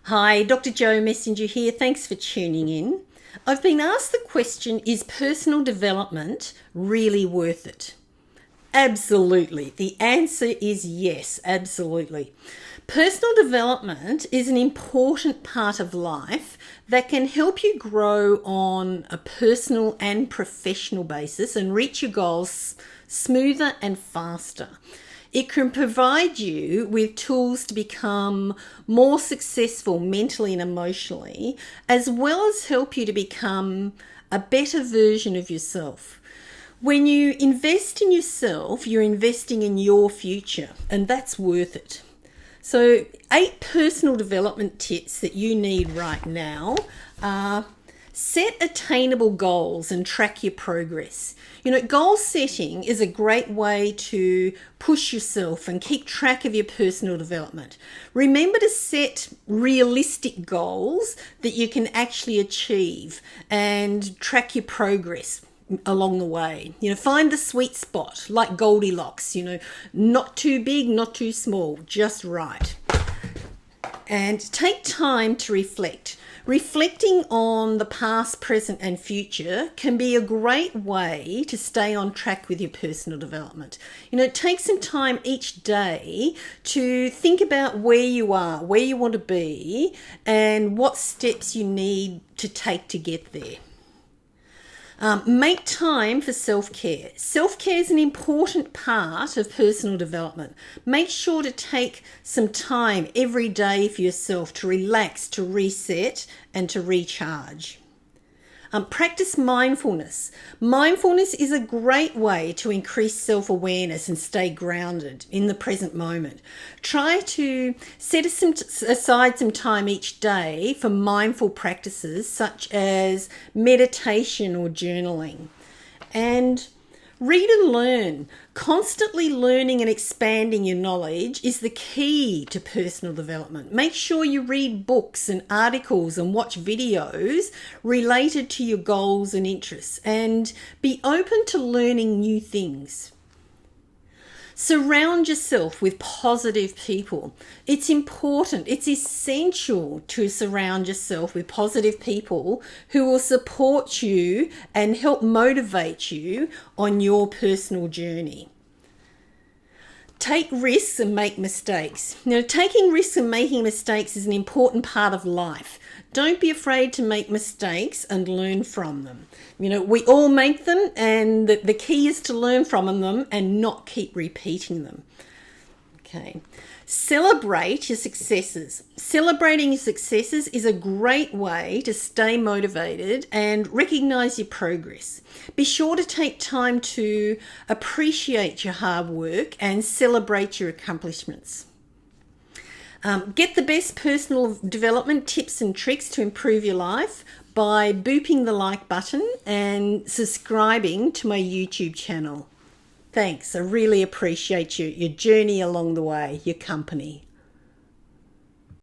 Hi, Dr. Jo Messenger here. Thanks for tuning in. I've been asked the question, is personal development really worth it? Absolutely. The answer is yes, absolutely. Personal development is an important part of life that can help you grow on a personal and professional basis and reach your goals smoother and faster. It can provide you with tools to become more successful mentally and emotionally, as well as help you to become a better version of yourself. When you invest in yourself, you're investing in your future, and that's worth it. So 8 personal development tips that you need right now are: set attainable goals and track your progress. Goal setting is a great way to push yourself and keep track of your personal development. Remember to set realistic goals that you can actually achieve and track your progress along the way. Find the sweet spot, like Goldilocks, not too big, not too small, just right. And take time to reflect. Reflecting on the past, present, and future can be a great way to stay on track with your personal development. Take some time each day to think about where you are, where you want to be, and what steps you need to take to get there. Make time for self-care. Self-care is an important part of personal development. Make sure to take some time every day for yourself to relax, to reset, and to recharge. Practice mindfulness. Mindfulness is a great way to increase self-awareness and stay grounded in the present moment. Try to set aside some time each day for mindful practices such as meditation or journaling. And read and learn. Constantly learning and expanding your knowledge is the key to personal development. Make sure you read books and articles and watch videos related to your goals and interests, and be open to learning new things. Surround yourself with positive people. It's important, it's essential to surround yourself with positive people who will support you and help motivate you on your personal journey. Take risks and make mistakes. Taking risks and making mistakes is an important part of life. Don't be afraid to make mistakes and learn from them. We all make them, and the key is to learn from them and not keep repeating them. Okay. Celebrate your successes. Celebrating your successes is a great way to stay motivated and recognize your progress. Be sure to take time to appreciate your hard work and celebrate your accomplishments. Get the best personal development tips and tricks to improve your life by booping the like button and subscribing to my YouTube channel. Thanks. I really appreciate your journey along the way, your company.